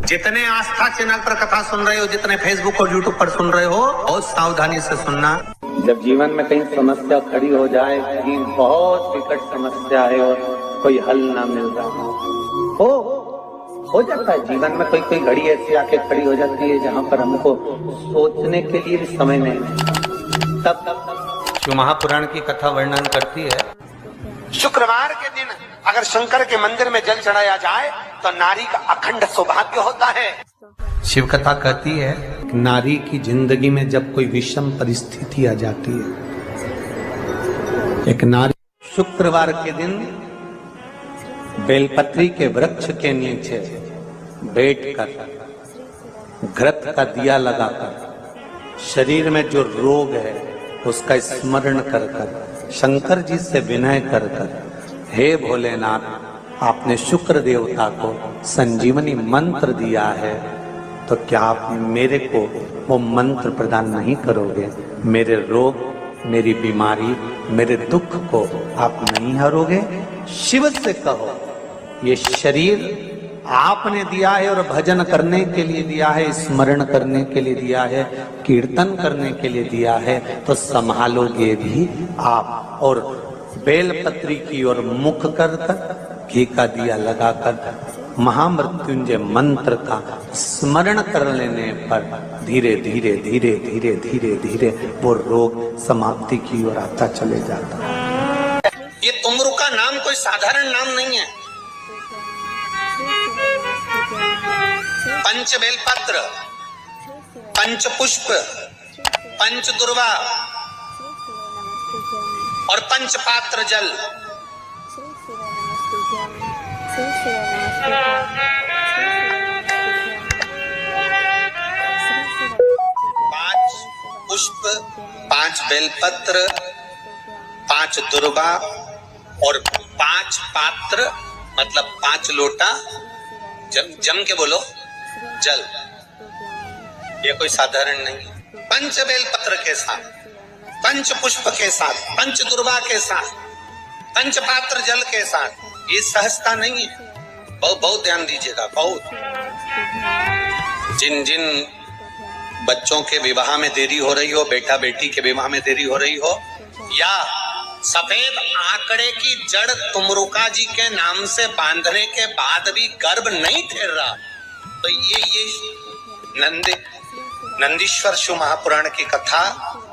जितने आस्था चैनल पर कथा सुन रहे हो, जितने फेसबुक और यूट्यूब पर सुन रहे हो, बहुत सावधानी से सुनना। जब जीवन में कहीं समस्या खड़ी हो जाए, कहीं बहुत विकट समस्या है और कोई हल ना मिल रहा हो जाता है जीवन में, कोई कोई घड़ी ऐसी आके खड़ी हो जाती है जहाँ पर हमको सोचने के लिए भी समय नहीं है। तब शिव महापुराण की कथा वर्णन करती है, शुक्रवार के दिन अगर शंकर के मंदिर में जल चढ़ाया जाए तो नारी का अखंड सौभाग्य होता है। शिव कथा कहती है नारी की जिंदगी में जब कोई विषम परिस्थिति आ जाती है, एक नारी शुक्रवार के दिन बेलपत्री के वृक्ष के नीचे बैठकर घृत का दिया लगाकर शरीर में जो रोग है उसका स्मरण कर कर शंकर जी से विनय कर कर, हे भोलेनाथ आपने शुक्र देवता को संजीवनी मंत्र दिया है, तो क्या आप मेरे को वो मंत्र प्रदान नहीं करोगे? मेरे रोग, मेरी बीमारी, मेरे दुख को आप नहीं हरोगे? शिव से कहो ये शरीर आपने दिया है और भजन करने के लिए दिया है, स्मरण करने के लिए दिया है, कीर्तन करने के लिए दिया है, तो संभालोगे भी आप। और बेलपत्री की ओर मुख कर कर घी का दिया लगाकर महामृत्युंजय मंत्र का स्मरण कर लेने पर धीरे धीरे धीरे धीरे धीरे धीरे वो रोग समाप्ति की ओर आता चले जाता है। ये तुमरू का नाम कोई साधारण नाम नहीं है। पंच बेलपत्र, पंच पुष्प, पंच दुर्वा और पंच पात्र जल, पांच पुष्प, पांच बेलपत्र, पांच दुर्वा और पांच पात्र मतलब 5 लोटा जम के बोलो जल। ये कोई साधारण नहीं। पंच बेलपत्र के साथ, पंच पुष्प के साथ, पंच दुर्वा के साथ, पंच पात्र जल के साथ, ये सहजता नहीं है। बहुत ध्यान दीजिएगा। बहुत जिन जिन बच्चों के विवाह में देरी हो रही हो, बेटा बेटी के विवाह में देरी हो रही हो, या सफेद आंकड़े की जड़ तुमरुका जी के नाम से बांधने के बाद भी गर्भ नहीं ठहर रहा, तो ये नंदीश्वर शिव महापुराण की कथा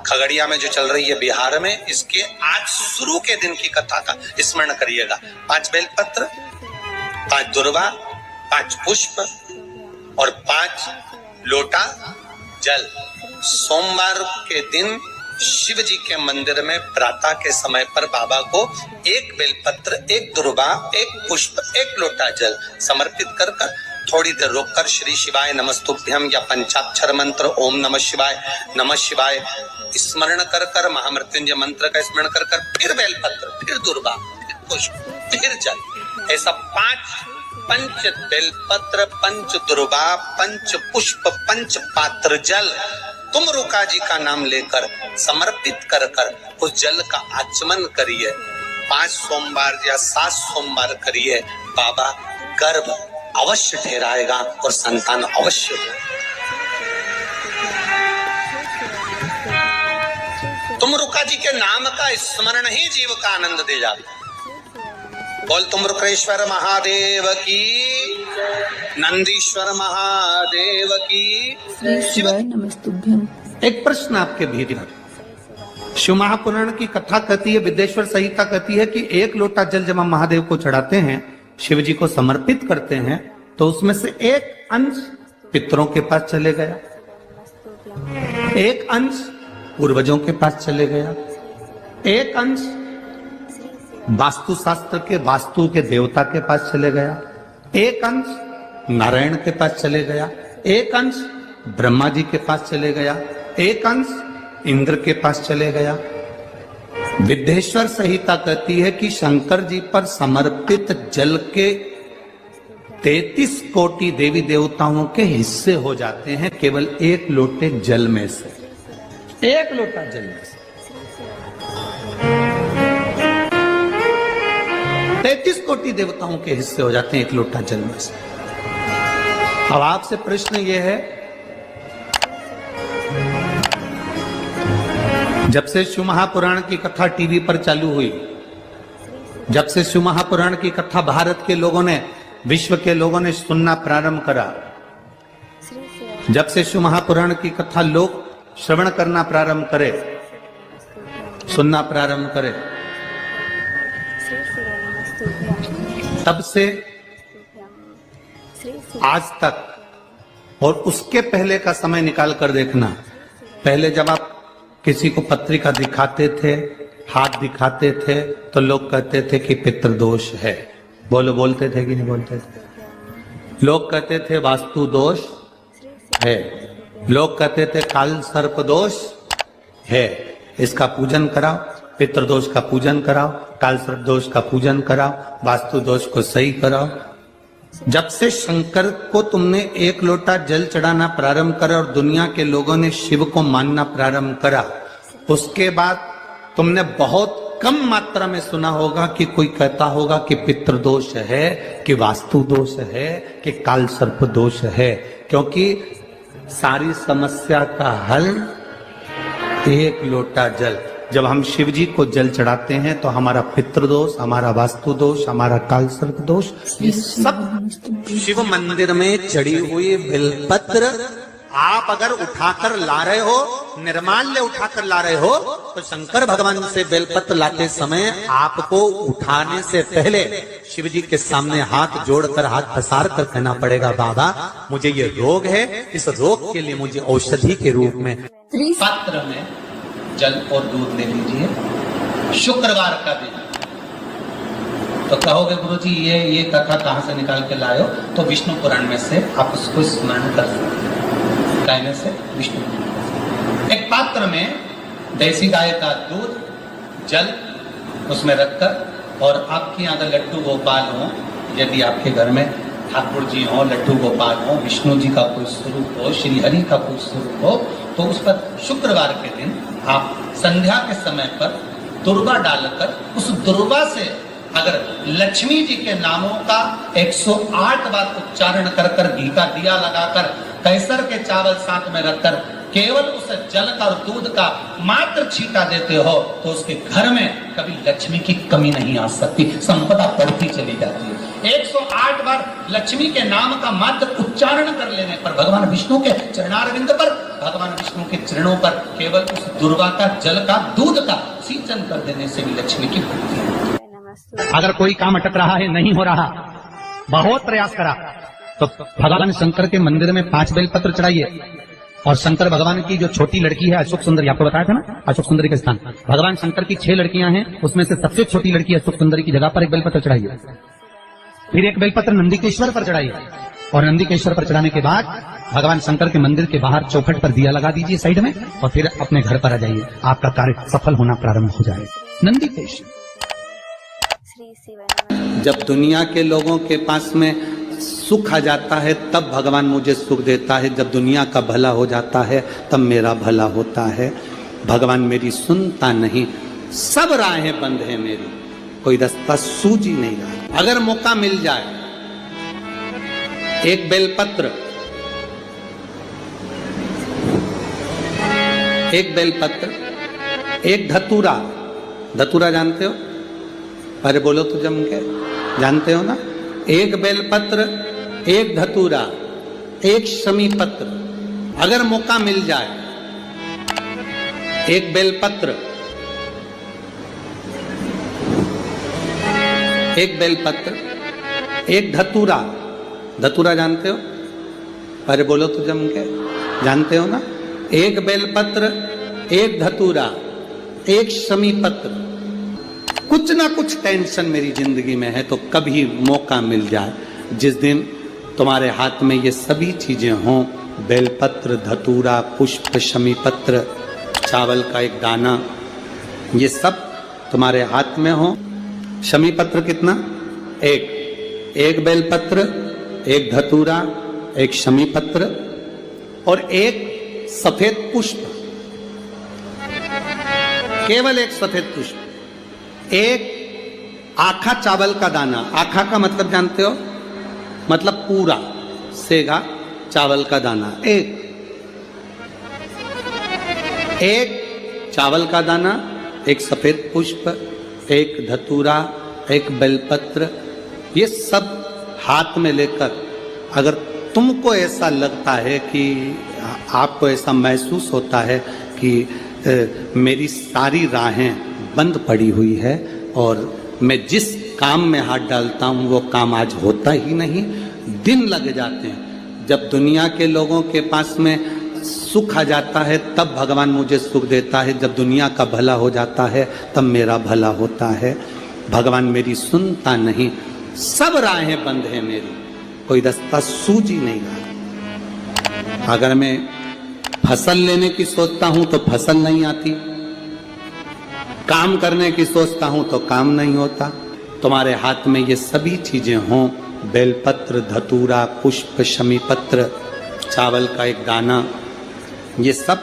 खगड़िया में जो चल रही है बिहार में, इसके आज शुरू के दिन की कथा का स्मरण करिएगा। 5 बेलपत्र, 5 दुर्वा, 5 पुष्प और 5 लोटा जल। सोमवार के दिन शिव जी के मंदिर में प्रातः के समय पर बाबा को 1 बेलपत्र, 1 दुर्वा, 1 पुष्प, 1 लोटा जल समर्पित कर कर थोड़ी देर रोककर श्री शिवाय नमस्तुभ्यम या पंचाक्षर मंत्र ओम नमः शिवाय स्मरण कर कर, महामृत्युंजय मंत्र का स्मरण कर कर, फिर बेलपत्र, फिर दुर्वा, फिर पुष्प, फिर जल। ऐसा 5 पंच बेलपत्र, पंच दुर्वा, पंच पुष्प, पंच पात्र जल तुमरुका जी का नाम लेकर समर्पित कर कर उस जल का आचमन करिए। 5 सोमवार या 7 सोमवार करिए, बाबा गर्भ अवश्य ठहराएगा और संतान अवश्य हो। तुमरुका जी के नाम का स्मरण ही जीव का आनंद दे जाता है। बोल तुमरुकेश्वर महादेव की, नंदीश्वर महादेव की। नमस्तुभ्यम। एक प्रश्न आपके भीतर, शिव महापुराण की कथा कहती है, विदेश्वर संहिता कहती है कि 1 लोटा जल जब हम महादेव को चढ़ाते हैं, शिव जी को समर्पित करते हैं, तो उसमें से 1 अंश पितरों के पास चले गया, 1 अंश पूर्वजों के पास चले गया, 1 अंश वास्तु शास्त्र के वास्तु के देवता के पास चले गया, 1 अंश नारायण के पास चले गया, 1 अंश ब्रह्मा जी के पास चले गया, 1 अंश इंद्र के पास चले गया। विदेश्वर संहिता कहती है कि शंकर जी पर समर्पित जल के 33 कोटि देवी देवताओं के हिस्से हो जाते हैं केवल 1 लोटे जल में से, 1 लोटा जल में से। 33 कोटि देवताओं के हिस्से हो जाते हैं 1 लोटा जल में से। अब आपसे प्रश्न ये है, जब से शिव महापुराण की कथा टीवी पर चालू हुई, जब से शिव महापुराण की कथा भारत के लोगों ने, विश्व के लोगों ने सुनना प्रारंभ करा, जब से शिव महापुराण की कथा लोग श्रवण करना प्रारंभ करे, सुनना प्रारंभ करे, तब से आज तक, और उसके पहले का समय निकाल कर देखना, पहले जब आप किसी को पत्रिका दिखाते थे, हाथ दिखाते थे, तो लोग कहते थे कि पितृदोष है। बोलते थे कि नहीं बोलते थे? लोग कहते थे वास्तु दोष है, लोग कहते थे काल सर्प दोष है, इसका पूजन कराओ, पितृदोष का पूजन कराओ, काल सर्प दोष का पूजन कराओ, वास्तु दोष को सही कराओ। जब से शंकर को तुमने एक लोटा जल चढ़ाना प्रारंभ करा और दुनिया के लोगों ने शिव को मानना प्रारंभ करा, उसके बाद तुमने बहुत कम मात्रा में सुना होगा कि कोई कहता होगा कि पितृदोष है, कि वास्तु दोष है, कि काल सर्प दोष है, क्योंकि सारी समस्या का हल एक लोटा जल। जब हम शिव जी को जल चढ़ाते हैं तो हमारा पितृदोष, हमारा वास्तु दोष, हमारा काल सर्प दोष, ये सब शिव मंदिर में चढ़ी हुई बेलपत्र आप अगर उठाकर ला रहे हो, निर्माल्य उठाकर ला रहे हो, तो शंकर भगवान से बेलपत्र लाते समय आपको उठाने से पहले शिव जी के सामने हाथ जोड़कर, हाथ पसार कर कहना पड़ेगा, बाबा मुझे ये रोग है, इस रोग के लिए मुझे औषधि के रूप में पात्र में जल और दूध ले लीजिए। शुक्रवार का दिन तो कहोगे गुरुजी ये कथा कहां से निकाल के लाए हो? तो विष्णु पुराण में से आप उसको स्मरण कर सकते हैं। कहने से विष्णु, एक पात्र में देसी गाय का दूध, जल उसमें रखकर, और आपके यहाँ अगर लड्डू गोपाल हो, यदि आपके घर में ठाकुर जी हो, लड्डू गोपाल हो, विष्णु जी का कोई स्वरूप हो, श्री हरि का कोई स्वरूप हो, तो उस पर शुक्रवार के दिन आप संध्या के समय पर दुर्वा डालकर, उस दुर्वा से अगर लक्ष्मी जी के नामों का 108 बार उच्चारण कर कर, घी का दिया लगाकर, कैसर के चावल साथ में रखकर, केवल उस जल का और दूध का मात्र छींटा देते हो, तो उसके घर में कभी लक्ष्मी की कमी नहीं आ सकती, संपदा बढ़ती चली जाती है। 108 बार लक्ष्मी के नाम का मात्र उच्चारण कर लेने पर, भगवान विष्णु के चरणारविंद पर, भगवान विष्णु के चरणों पर केवल उस दुर्वा का जल का, दूध का सिंचन कर देने से भी लक्ष्मी की वृद्धि है। अगर कोई काम अटक रहा है, नहीं हो रहा, बहुत प्रयास करा, तो भगवान शंकर के मंदिर में 5 बेलपत्र चढ़ाइए। और शंकर भगवान की जो छोटी लड़की है अशोक सुंदरी, आपको बताया था ना अशोक सुंदरी का स्थान, भगवान शंकर की 6 लड़कियां हैं, उसमें से सबसे छोटी लड़की अशोक सुंदरी की जगह पर एक बेलपत्र चढ़ाइए। फिर एक बेलपत्र नंदीकेश्वर पर चढ़ाइए, और नंदीकेश्वर पर चढ़ाने के बाद भगवान शंकर के मंदिर के बाहर चौखट पर दिया लगा दीजिए साइड में, और फिर अपने घर पर आ जाइए, आपका कार्य सफल होना प्रारंभ हो जाएगा। नंदीकेश्वर। जब दुनिया के लोगों के पास में सुख आ जाता है तब भगवान मुझे सुख देता है, जब दुनिया का भला हो जाता है तब मेरा भला होता है। भगवान मेरी सुनता नहीं, सब राहें बंद है मेरी, कोई रास्ता सूझ ही नहीं रहा। अगर मौका मिल जाए, एक बेलपत्र, एक बेलपत्र, एक धतूरा, धतूरा जानते हो? अरे बोलो तो जम के, जानते हो ना? एक बेलपत्र, एक धतूरा, एक शमी पत्र, अगर मौका मिल जाए, एक बेलपत्र, एक बेलपत्र, एक धतूरा, धतूरा जानते हो? अरे बोलो तो जम के, जानते हो ना? एक बेलपत्र, एक धतूरा, एक शमी पत्र। कुछ ना कुछ टेंशन मेरी जिंदगी में है, तो कभी मौका मिल जाए, जिस दिन तुम्हारे हाथ में ये सभी चीजें हों, बेलपत्र, धतूरा, पुष्प, शमी पत्र, चावल का एक दाना, ये सब तुम्हारे हाथ में हो। शमी पत्र कितना? एक बेलपत्र, एक धतूरा, एक शमी पत्र और एक सफेद पुष्प, केवल एक सफेद पुष्प, एक आखा चावल का दाना। आखा का मतलब जानते हो? मतलब पूरा, सेगा चावल का दाना, एक चावल का दाना, एक सफेद पुष्प, एक धतूरा, एक बेलपत्र, ये सब हाथ में लेकर अगर तुमको ऐसा लगता है कि आपको ऐसा महसूस होता है कि मेरी सारी राहें बंद पड़ी हुई है और मैं जिस काम में हाथ डालता हूँ वो काम आज होता ही नहीं, दिन लग जाते हैं। जब दुनिया के लोगों के पास में सुख आ जाता है तब भगवान मुझे सुख देता है, जब दुनिया का भला हो जाता है तब मेरा भला होता है। भगवान मेरी सुनता नहीं, सब राहें बंद है मेरी, कोई रास्ता सूझ ही नहीं रहा। अगर मैं फसल लेने की सोचता हूं तो फसल नहीं आती, काम करने की सोचता हूं तो काम नहीं होता। तुम्हारे हाथ में ये सभी चीजें हों, बेलपत्र, धतूरा, पुष्प, शमी पत्र, चावल का एक दाना, ये सब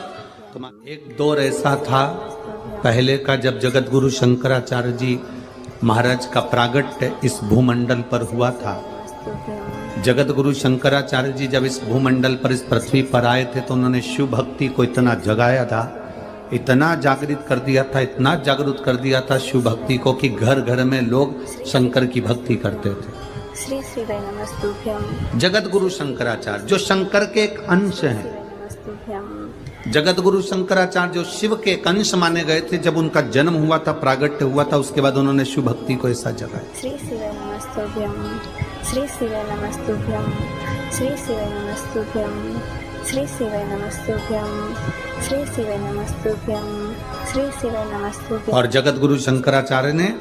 तुम्हारा। एक दौर ऐसा था पहले का जब जगत गुरु शंकराचार्य जी महाराज का प्रागट्य इस भूमंडल पर हुआ था। जगत गुरु शंकराचार्य जी जब इस भूमंडल पर, इस पृथ्वी पर आए थे तो उन्होंने शिव भक्ति को इतना जगाया था, इतना जागृत कर दिया था, इतना जागरूक कर दिया था शिव भक्ति को कि घर घर में लोग शंकर की भक्ति करते थे। श्री श्री नमस्तुभ्यं। जगत गुरु शंकराचार्य जो शंकर के एक अंश हैं, जगत गुरु शंकराचार्य जो शिव के एक अंश माने गए थे, जब उनका जन्म हुआ था, प्रागट्य हुआ था, उसके बाद उन्होंने शिव भक्ति को ऐसा जगाया। श्री शिव नमस्तुभ्यं, श्री शिव नमस्तुभ्यं, श्री शिव नमस्तुभ्यं, श्री शिव नमस्तुभ्यं, श्री शिव नमस्तुभ्यं, श्री शिव नमस्तुभ्यं। और जगत गुरु शंकराचार्य ने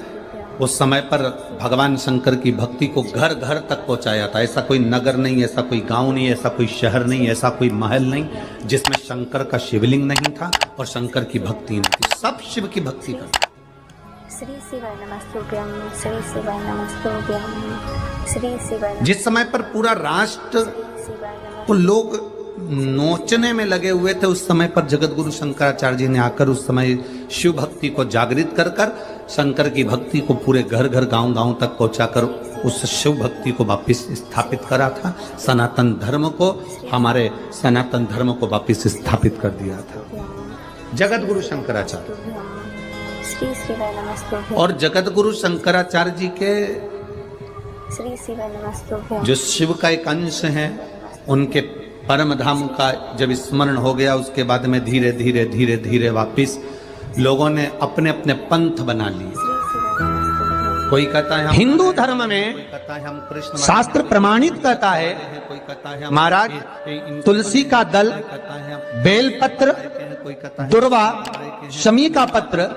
उस समय पर भगवान शंकर की भक्ति को घर घर तक पहुंचाया था। ऐसा कोई नगर नहीं, ऐसा कोई गांव नहीं, ऐसा कोई शहर नहीं, ऐसा कोई महल नहीं जिसमें शंकर का शिवलिंग नहीं था और शंकर की भक्ति नहीं थी। सब शिव की भक्ति करते। श्री शिव नमस्तुभ्यं, श्री शिव नमस्तुभ्यं, श्री शिव। जिस समय पर पूरा राष्ट्र को लोग नोचने में लगे हुए थे, उस समय पर जगत गुरु शंकराचार्य जी ने आकर उस समय शिव भक्ति को जागृत कर कर शंकर की भक्ति को पूरे घर घर गांव गांव तक पहुंचाकर उस शिव भक्ति को वापिस स्थापित करा था। सनातन धर्म को, हमारे सनातन धर्म को वापिस स्थापित कर दिया था जगत गुरु शंकराचार्य। श्री शिव नमस्तुभ्यं। और जगत गुरु शंकराचार्य जी के श्री शिव नमस्तुभ्यं, जो शिव का एक अंश है, उनके परम धाम का जब स्मरण हो गया, उसके बाद में धीरे धीरे धीरे धीरे वापिस लोगों ने अपने अपने पंथ बना लिए। कोई कहता है हिंदू धर्म में, हम कृष्ण, शास्त्र प्रमाणित कहता है, कोई कहता है महाराज तुलसी का दल, बेलपत्र, दुर्वा, शमी का पत्र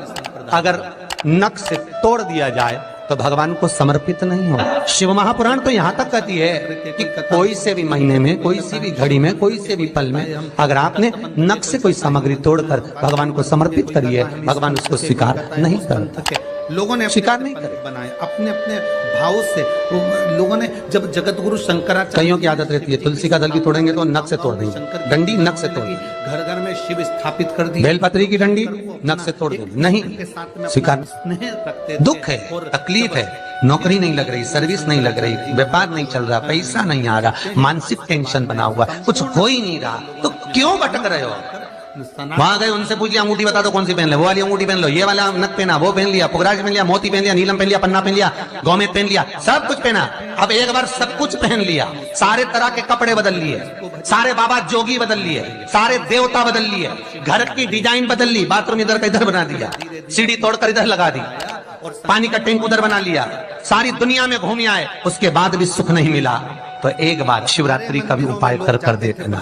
अगर नख से तोड़ दिया जाए तो भगवान को समर्पित नहीं हो। शिव महापुराण तो यहाँ तक कहती है कि कोई से भी महीने में, कोई सी भी घड़ी में, कोई से भी पल में अगर आपने नख से कोई सामग्री तोड़कर भगवान को समर्पित करी है, भगवान उसको स्वीकार नहीं करते। लोगों ने स्वीकार नहीं करे, बनाए अपने अपने भाव से। लोगों ने जब जगत गुरु शंकराचार्य, कईयों की आदत रहती है तुलसी का दल भी तोड़ेंगे तो नख से तोड़ देंगे, डंडी नख से तोड़, घर घर में शिव स्थापित कर दी, बेलपत्री की डंडी नख से तोड़ देंगे, नहीं स्वीकार। दुख है, तकलीफ है, नौकरी नहीं लग रही, सर्विस नहीं लग रही, व्यापार नहीं चल रहा, पैसा नहीं आ रहा, मानसिक टेंशन बना हुआ, कुछ हो ही नहीं रहा, तो क्यों भटक रहे हो? वहां गए, उनसे पूछिए अंगूठी बता दो कौन सी पहन ले, वो वाली अंगूठी पहन लो, ये वाला नक पहना, वो पहन लिया, पुगराज पहन लिया, मोती पहन लिया, नीलम पहन लिया, पन्ना पहन लिया, गौमेद पहन लिया, सब कुछ पहना। अब एक बार सब कुछ पहन लिया, सारे तरह के कपड़े बदल लिए, सारे बाबा जोगी बदल लिए, सारे देवता बदल लिए, घर की डिजाइन बदल ली, बाथरूम इधर का इधर बना दिया, सीढ़ी तोड़कर इधर लगा दी, पानी का टैंक उधर बना लिया, सारी दुनिया में घूम आए, उसके बाद भी सुख नहीं मिला। तो एक बार शिवरात्रि का भी उपाय कर देखना,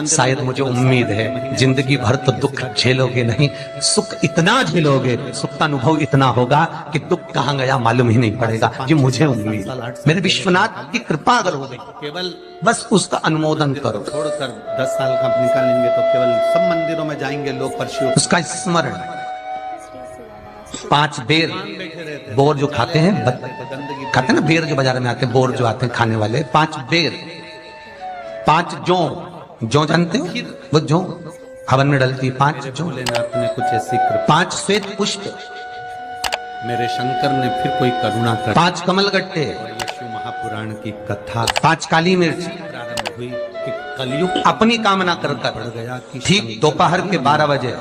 शायद मुझे उम्मीद है जिंदगी भर तो दुख झेलोगे नहीं, सुख इतना झेलोगे, सुख का अनुभव इतना होगा कि दुख कहाँ गया मालूम ही नहीं पड़ेगा। ये मुझे उम्मीद, मेरे विश्वनाथ की कृपा अगर हो गई, केवल बस उसका अनुमोदन करो। छोड़कर 10 साल का निकालेंगे तो केवल सब मंदिरों में जाएंगे लोग, पर शिव उसका स्मरण 5 बेर बोर जो खाते हैं, खाते हैं ना बेर जो बाजार में आते हैं, बोर जो आते हैं खाने वाले, 5 बेर, 5 जौ जानते हो, वो जौ हवन में डलती, 5 जौ लेना अपने कुछ ऐसी, 5 श्वेत पुष्प, मेरे शंकर ने फिर कोई करुणा कर, 5 कमल गट्टे, शिव महापुराण की कथा, 5 काली मिर्च प्रारंभ हुई, कि कलयुग अपनी कामना कर गया कि ठीक दोपहर के 12 बजे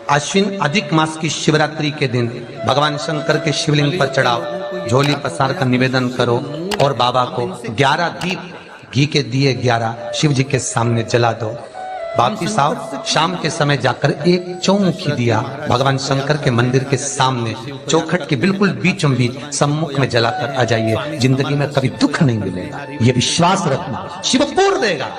अश्विन अधिक मास की शिवरात्रि के दिन भगवान शंकर के शिवलिंग पर चढ़ाओ, झोली पसार कर निवेदन करो और बाबा को 11 दीप घी के दिए 11 शिव जी के सामने जला दो। वापिस आओ, शाम के समय जाकर एक चौमुखी दिया भगवान शंकर के मंदिर के सामने चौखट के बिल्कुल बीचों बीच सम्मुख में जलाकर आ जाइए। जिंदगी में कभी दुख नहीं मिलेगा, ये विश्वास रखना। शिव पूर्ण देगा,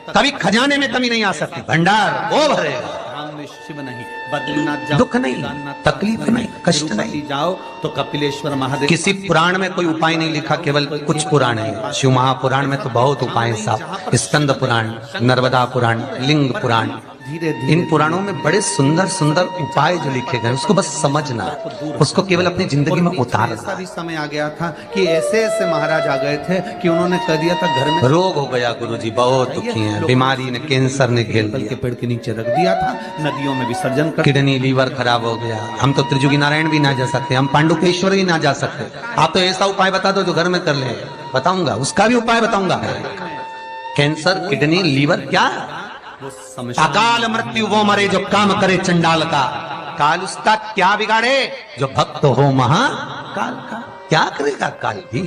कभी खजाने में कमी नहीं आ सकती, भंडार वो भरेगा। शिव नहीं, बद्रीनाथ जाओ, दुख नहीं, तकलीफ नहीं, कष्ट नहीं। जाओ तो कपिलेश्वर महादेव। किसी पुराण में कोई उपाय नहीं लिखा, केवल कुछ पुराण है। शिव महापुराण में तो बहुत उपाय साहब, स्कंद पुराण, नर्मदा पुराण, लिंग पुराण, इन पुराणों में बड़े सुंदर सुंदर उपाय जो लिखे गए, उसको बस समझना, उसको केवल अपनी जिंदगी में उतारना। ऐसा भी समय आ गया था कि ऐसे ऐसे महाराज आ गए थे कि उन्होंने कह दिया था घर में रोग हो गया, गुरुजी बहुत दुखी हैं, बीमारी ने, कैंसर ने घेर के पेड़ के नीचे रख दिया था, नदियों में विसर्जन कर, किडनी लीवर खराब हो गया। हम तो त्रिजुगी नारायण भी ना जा सकते, हम पांडुकेश्वर भी ना जा सकते। आप तो ऐसा उपाय बता दो जो घर में कर ले, बताऊंगा, उसका भी उपाय बताऊंगा। कैंसर, किडनी, लीवर, क्या अकाल मृत्यु वो मरे जो काम करे चंडाल का, काल उसका क्या बिगाड़े जो भक्त हो महाकाल का। क्या करेगा काल भी।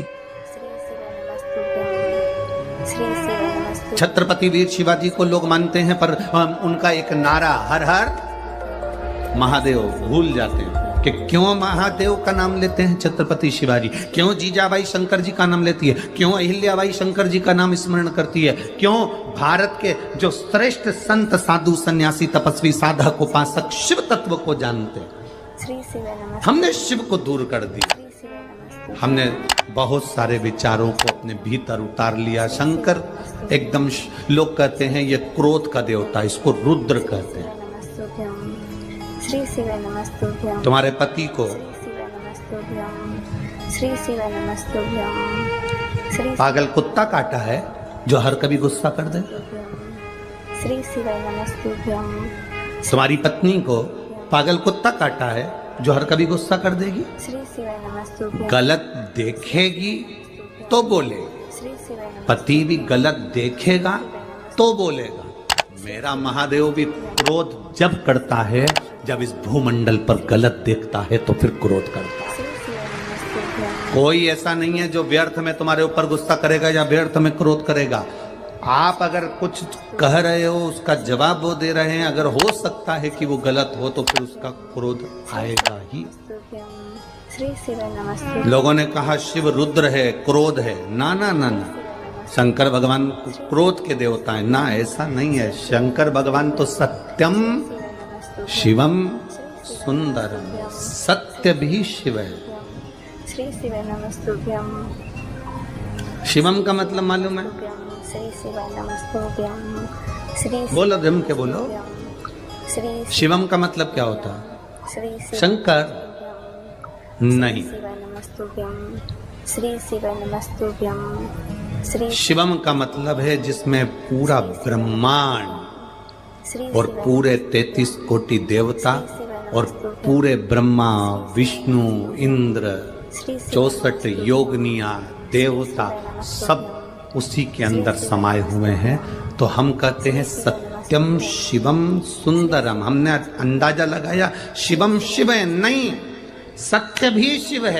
छत्रपति वीर शिवाजी को लोग मानते हैं, पर उनका एक नारा हर हर महादेव भूल जाते हैं कि क्यों महादेव का नाम लेते हैं छत्रपति शिवाजी, क्यों जीजाबाई शंकर जी का नाम लेती है, क्यों अहिल्याबाई शंकर जी का नाम स्मरण करती है, क्यों भारत के जो श्रेष्ठ संत साधु सन्यासी तपस्वी साधक उपासक शिव तत्व को जानते हैं। हमने शिव को दूर कर दिया, हमने बहुत सारे विचारों को अपने भीतर उतार लिया। शंकर एकदम, लोग कहते हैं ये क्रोध का देवता, इसको रुद्र कहते हैं। श्री शिवाय नमस्तुभ्यं। तुम्हारे पति को श्री शिवाय नमस्तुभ्यं। श्री पागल कुत्ता काटा है जो हर कभी गुस्सा कर दे। श्री शिवाय नमस्तुभ्यं। तुम्हारी पत्नी को पागल कुत्ता काटा है जो हर कभी गुस्सा कर देगी। श्री शिवाय नमस्तुभ्यं। गलत देखेगी तो बोले, श्री शिवाय पति भी गलत देखेगा तो बोलेगा। मेरा महादेव भी क्रोध जब करता है, जब इस भूमंडल पर गलत देखता है तो फिर क्रोध करता है। श्री शिवाय नमस्तुभ्यं। कोई ऐसा नहीं है जो व्यर्थ में तुम्हारे ऊपर गुस्सा करेगा या व्यर्थ में क्रोध करेगा। आप अगर कुछ कह रहे हो, उसका जवाब वो दे रहे हैं, अगर हो सकता है कि वो गलत हो तो फिर उसका क्रोध आएगा ही। श्री शिवाय नमस्तुभ्यं। लोगों ने कहा शिव रुद्र है, क्रोध है। ना ना ना ना, शंकर भगवान क्रोध के देवता है ना, ऐसा नहीं है। शंकर भगवान तो सत्यम शिवम सुंदरम, सत्य भी शिव है। श्री शिवाय नमस्तुभ्यं। शिवम का मतलब मालूम है? श्री शिवाय नमस्तुभ्यं। श्री बोलो, जम के बोलो। श्री शिवम का मतलब क्या होता है? श्री शंकर नहीं। शिवाय नमस्तुभ्यं। श्री शिवाय नमस्तुभ्यं। श्री शिवम का मतलब है जिसमें पूरा ब्रह्मांड श्री और पूरे 33 कोटि देवता और पूरे ब्रह्मा विष्णु इंद्र 64 योगनिया देवता सब उसी के अंदर समाये हुए हैं। तो हम कहते हैं सत्यम शिवम सुंदरम। हमने अंदाजा लगाया शिवम शिव है, नहीं, सत्य भी शिव है।